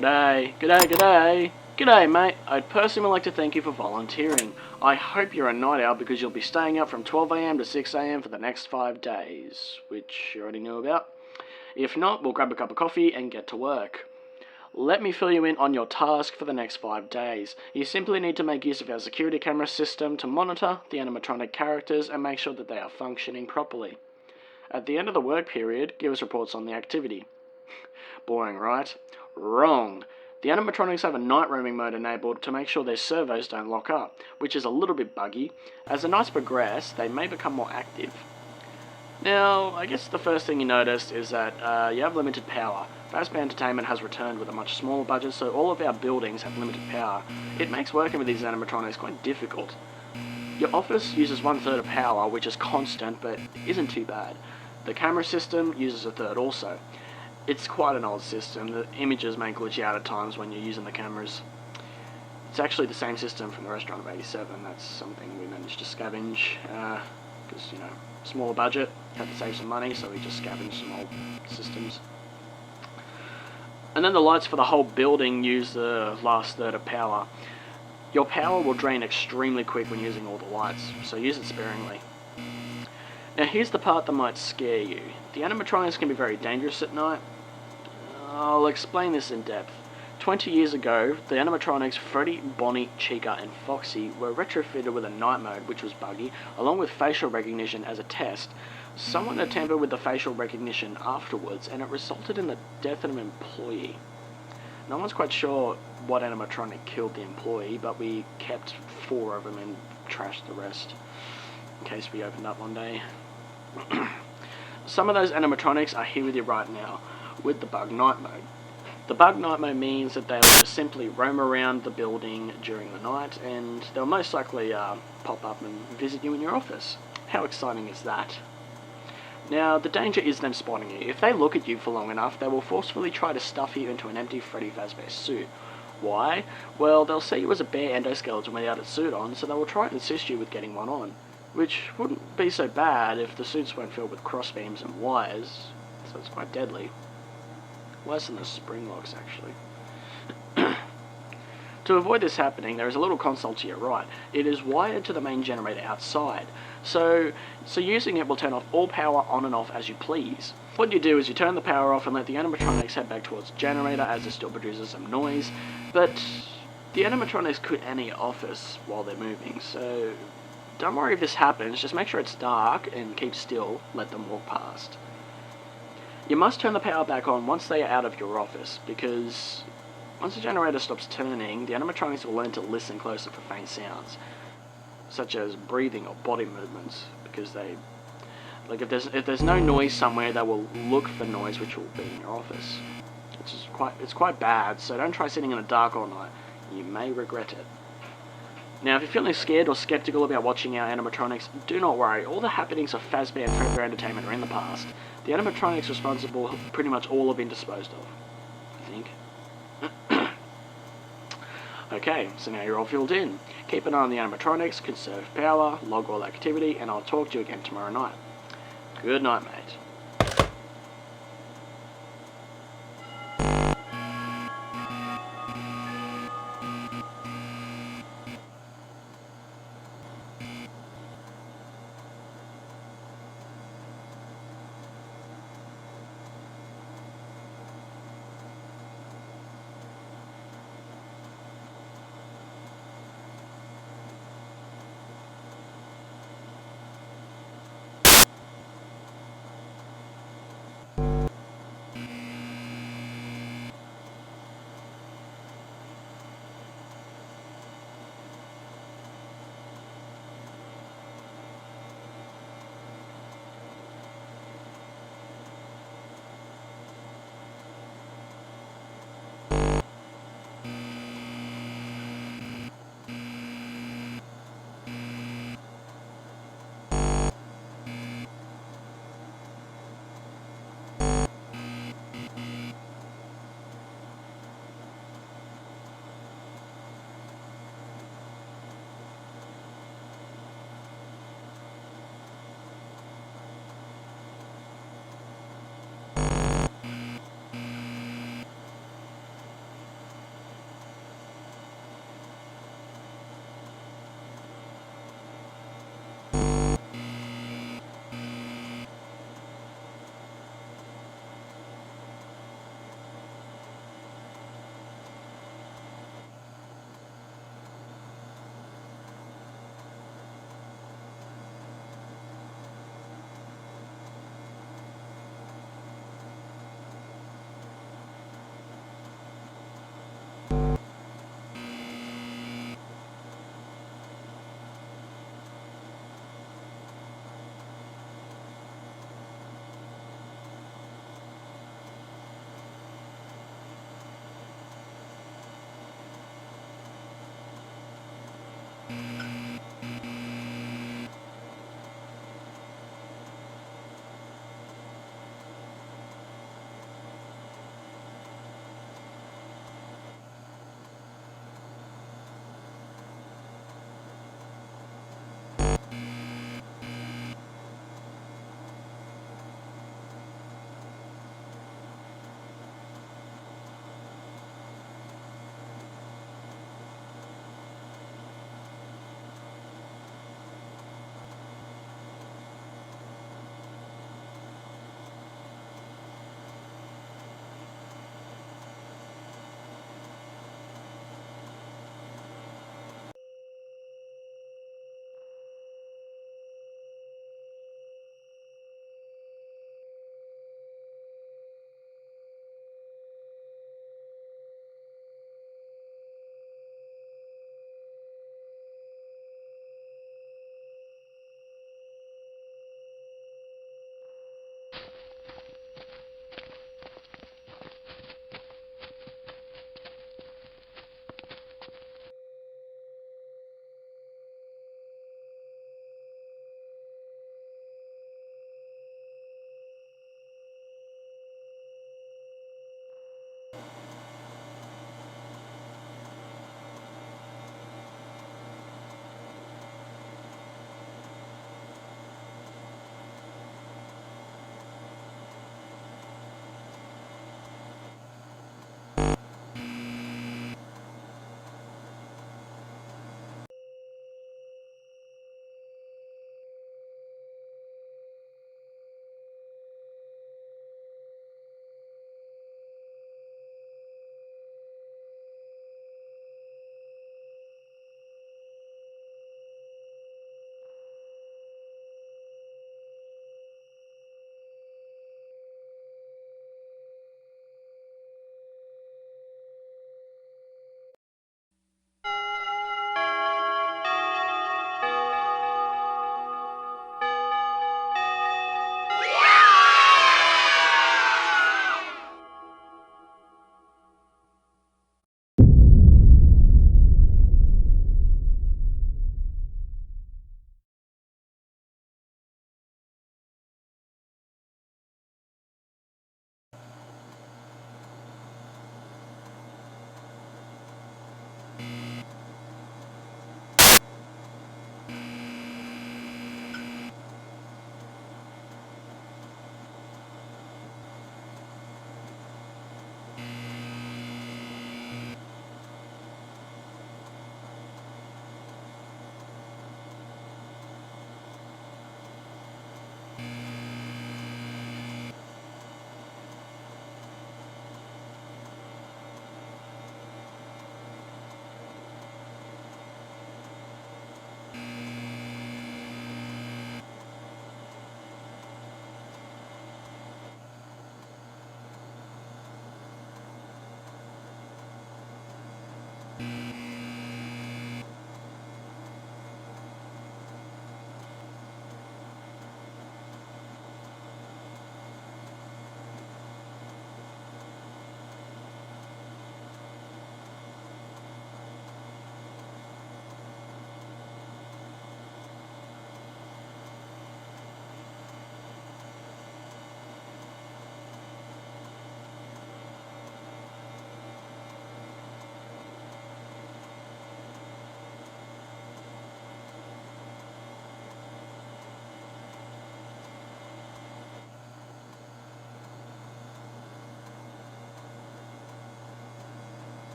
G'day, g'day, g'day. G'day, mate. I'd personally like to thank you for volunteering. I hope you're a night owl because you'll be staying up from 12 AM to 6 AM for the next 5 days, which you already knew about. If not, we'll grab a cup of coffee and get to work. Let me fill you in on your task for the next 5 days. You simply need to make use of our security camera system to monitor the animatronic characters and make sure that they are functioning properly. At the end of the work period, give us reports on the activity. Boring, right? Wrong. The animatronics have a night roaming mode enabled to make sure their servos don't lock up, which is a little bit buggy. As the nights progress, they may become more active. Now, I guess the first thing you notice is that you have limited power. Fazbear Entertainment has returned with a much smaller budget, so all of our buildings have limited power. It makes working with these animatronics quite difficult. Your office uses 1/3 of power, which is constant, but isn't too bad. The camera system uses 1/3 also. It's quite an old system. The images may glitch out at times when you're using the cameras. It's actually the same system from the restaurant of 87. That's something we managed to scavenge, because, smaller budget, had to save some money, so we just scavenged some old systems. And then the lights for the whole building use the last third of power. Your power will drain extremely quick when using all the lights, so use it sparingly. Now here's the part that might scare you. The animatronics can be very dangerous at night. I'll explain this in depth. 20 years ago, the animatronics Freddy, Bonnie, Chica and Foxy were retrofitted with a night mode, which was buggy, along with facial recognition as a test. Someone had tampered with the facial recognition afterwards, and it resulted in the death of an employee. No one's quite sure what animatronic killed the employee, but we kept 4 of them and trashed the rest, in case we opened up one day. Some of those animatronics are here with you right now, with the bug night mode. The bug night mode means that they'll just simply roam around the building during the night, and they'll most likely pop up and visit you in your office. How exciting is that? Now, the danger is them spotting you. If they look at you for long enough, they will forcefully try to stuff you into an empty Freddy Fazbear suit. Why? Well, they'll see you as a bare endoskeleton without a suit on, so they will try and assist you with getting one on. Which wouldn't be so bad if the suits weren't filled with crossbeams and wires, so it's quite deadly. Worse than the spring locks, actually. To avoid this happening, there is a little console to your right. It is wired to the main generator outside, so using it will turn off all power on and off as you please. What you do is you turn the power off and let the animatronics head back towards the generator as it still produces some noise, but the animatronics could enter your office while they're moving, so don't worry if this happens, just make sure it's dark and keep still, let them walk past. You must turn the power back on once they are out of your office, because once the generator stops turning, the animatronics will learn to listen closer for faint sounds, such as breathing or body movements, because if there's no noise somewhere, they will look for noise which will be in your office. It's quite bad, so don't try sitting in the dark all night. You may regret it. Now, if you're feeling scared or skeptical about watching our animatronics, do not worry. All the happenings of Fazbear and Fredbear Entertainment are in the past. The animatronics responsible pretty much all have been disposed of, I think. Okay, so now you're all filled in. Keep an eye on the animatronics, conserve power, log all activity, and I'll talk to you again tomorrow night. Good night, mate.